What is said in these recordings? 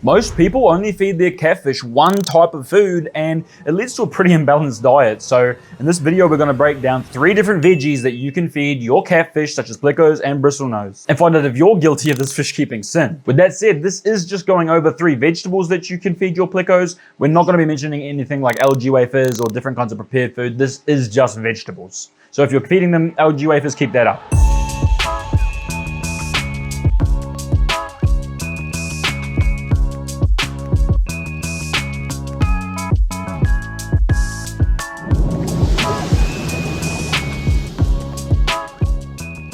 Most people only feed their catfish one type of food, and it leads to a pretty imbalanced diet. So in this video, we're going to break down 3 different veggies that you can feed your catfish, such as Plecos and bristlenose, and find out if you're guilty of this fish keeping sin. With that said, this is just going over 3 vegetables that you can feed your Plecos. We're not going to be mentioning anything like algae wafers or different kinds of prepared food. This is just vegetables. So if you're feeding them algae wafers, keep that up.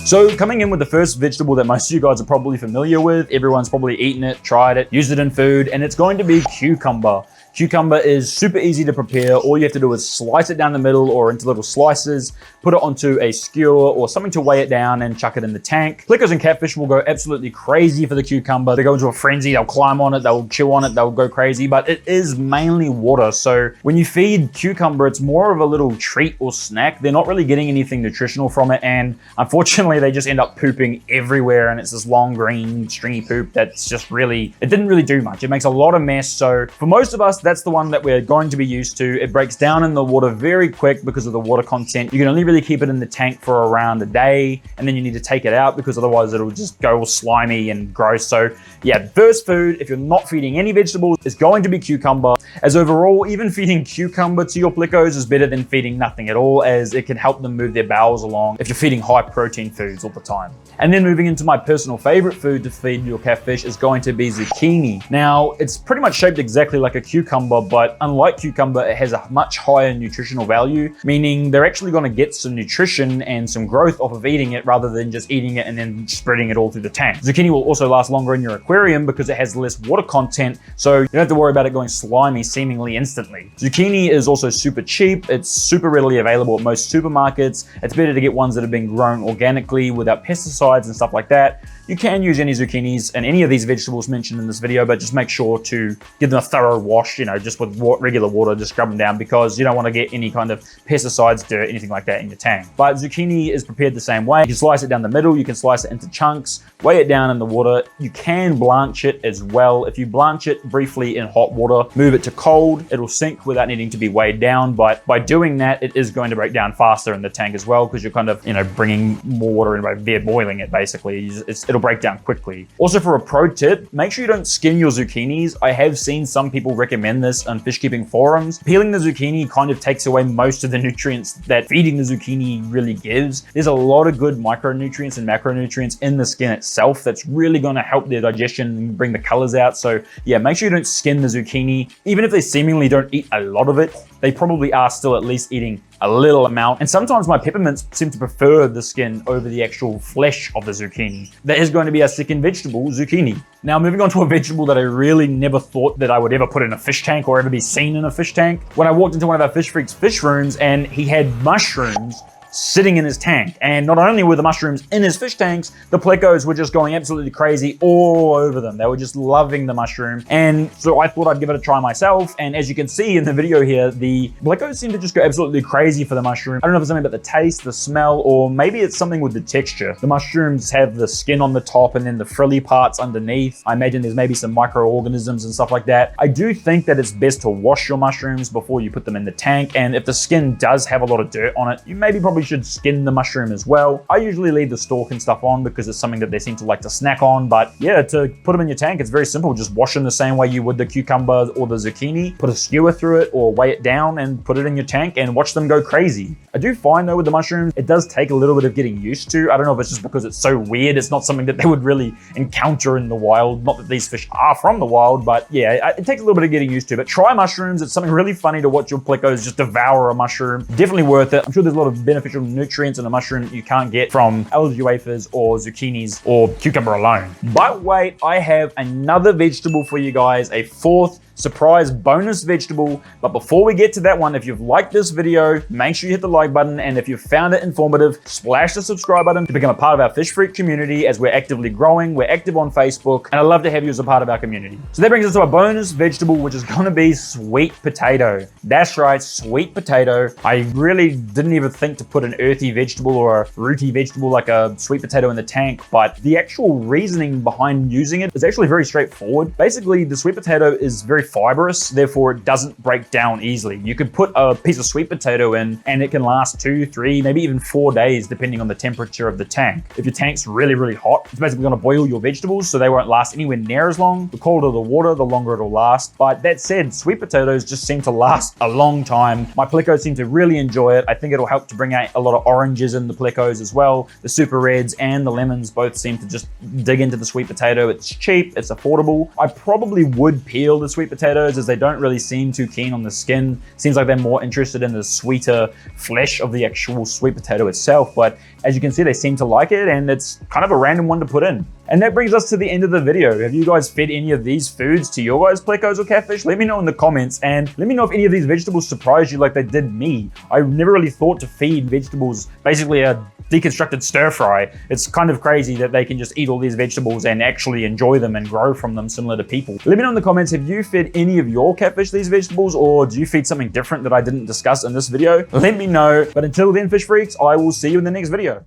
So coming in with the first vegetable that most of you guys are probably familiar with, everyone's probably eaten it, tried it, used it in food, and it's going to be cucumber. Cucumber is super easy to prepare. All you have to do is slice it down the middle or into little slices, put it onto a skewer or something to weigh it down and chuck it in the tank. Plecos and catfish will go absolutely crazy for the cucumber. They go into a frenzy, they'll climb on it, they'll chew on it, they'll go crazy, but it is mainly water. So when you feed cucumber, it's more of a little treat or snack. They're not really getting anything nutritional from it, and unfortunately they just end up pooping everywhere, and it's this long green stringy poop that's just really, it didn't really do much. It makes a lot of mess. So for most of us, that's the one that we're going to be used to. It breaks down in the water very quick because of the water content. You can only really keep it in the tank for around a day, and then you need to take it out because otherwise it'll just go all slimy and gross. So yeah, first food, if you're not feeding any vegetables, is going to be cucumber. As overall, even feeding cucumber to your Plecos is better than feeding nothing at all, as it can help them move their bowels along if you're feeding high protein foods all the time. And then moving into my personal favorite food to feed your catfish is going to be zucchini. Now, it's pretty much shaped exactly like a cucumber, but unlike cucumber, it has a much higher nutritional value, meaning they're actually going to get some nutrition and some growth off of eating it rather than just eating it and then spreading it all through the tank. Zucchini will also last longer in your aquarium because it has less water content, so you don't have to worry about it going slimy seemingly instantly. Zucchini is also super cheap. It's super readily available at most supermarkets. It's better to get ones that have been grown organically without pesticides and stuff like that. You can use any zucchinis and any of these vegetables mentioned in this video, but just make sure to give them a thorough wash, just with regular water, just scrub them down, because you don't want to get any kind of pesticides, dirt, anything like that in your tank. But zucchini is prepared the same way. You can slice it down the middle, you can slice it into chunks, weigh it down in the water. You can blanch it as well. If you blanch it briefly in hot water, move it to cold, it'll sink without needing to be weighed down. But by doing that, it is going to break down faster in the tank as well, because you're kind of, bringing more water in by boiling it, basically. It'll break down quickly. Also, for a pro tip, make sure you don't skin your zucchinis. I have seen some people recommend this on fish keeping forums. Peeling the zucchini kind of takes away most of the nutrients that feeding the zucchini really gives. There's a lot of good micronutrients and macronutrients in the skin itself that's really going to help their digestion and bring the colors out. So yeah, make sure you don't skin the zucchini. Even if they seemingly don't eat a lot of it, they probably are still at least eating a little amount. And sometimes my peppermints seem to prefer the skin over the actual flesh of the zucchini. That is going to be our second vegetable, zucchini. Now, moving on to a vegetable that I really never thought that I would ever put in a fish tank or ever be seen in a fish tank. When I walked into one of our Fish Freaks fish rooms and he had mushrooms sitting in his tank. And not only were the mushrooms in his fish tanks, the Plecos were just going absolutely crazy all over them. They were just loving the mushroom. And so I thought I'd give it a try myself. And as you can see in the video here, the Plecos seem to just go absolutely crazy for the mushroom. I don't know if it's something about the taste, the smell, or maybe it's something with the texture. The mushrooms have the skin on the top and then the frilly parts underneath. I imagine there's maybe some microorganisms and stuff like that. I do think that it's best to wash your mushrooms before you put them in the tank. And if the skin does have a lot of dirt on it, you probably should skin the mushroom as well. I usually leave the stalk and stuff on because it's something that they seem to like to snack on. But yeah, to put them in your tank, it's very simple. Just wash them the same way you would the cucumber or the zucchini. Put a skewer through it or weigh it down and put it in your tank and watch them go crazy. I do find though with the mushrooms, it does take a little bit of getting used to. I don't know if it's just because it's so weird. It's not something that they would really encounter in the wild. Not that these fish are from the wild, but yeah, it takes a little bit of getting used to. But try mushrooms. It's something really funny to watch your Plecos just devour a mushroom. Definitely worth it. I'm sure there's a lot of beneficial nutrients in a mushroom you can't get from algae wafers or zucchinis or cucumber alone. But wait, I have another vegetable for you guys, a fourth surprise bonus vegetable. But before we get to that one, if you've liked this video, make sure you hit the like button. And if you've found it informative, splash the subscribe button to become a part of our Fish Freak community, as we're actively growing. We're active on Facebook, and I'd love to have you as a part of our community. So that brings us to our bonus vegetable, which is going to be sweet potato. That's right, sweet potato. I really didn't even think to put an earthy vegetable or a fruity vegetable like a sweet potato in the tank, but the actual reasoning behind using it is actually very straightforward. Basically, the sweet potato is very fibrous, therefore it doesn't break down easily. You could put a piece of sweet potato in and it can last 2, 3, maybe even 4 days depending on the temperature of the tank. If your tank's really, really hot, it's basically going to boil your vegetables so they won't last anywhere near as long. The colder the water, the longer it'll last. But that said, sweet potatoes just seem to last a long time. My Plecos seem to really enjoy it. I think it'll help to bring out a lot of oranges in the Plecos as well. The super reds and the lemons both seem to just dig into the sweet potato. It's cheap, it's affordable. I probably would peel the sweet potatoes as they don't really seem too keen on the skin. Seems like they're more interested in the sweeter flesh of the actual sweet potato itself. But as you can see, they seem to like it, and it's kind of a random one to put in. And that brings us to the end of the video. Have you guys fed any of these foods to your guys' Plecos or catfish? Let me know in the comments, and let me know if any of these vegetables surprised you like they did me. I never really thought to feed vegetables basically a deconstructed stir fry. It's kind of crazy that they can just eat all these vegetables and actually enjoy them and grow from them similar to people. Let me know in the comments, have you fed any of your catfish these vegetables, or do you feed something different that I didn't discuss in this video? Let me know. But until then, fish freaks, I will see you in the next video.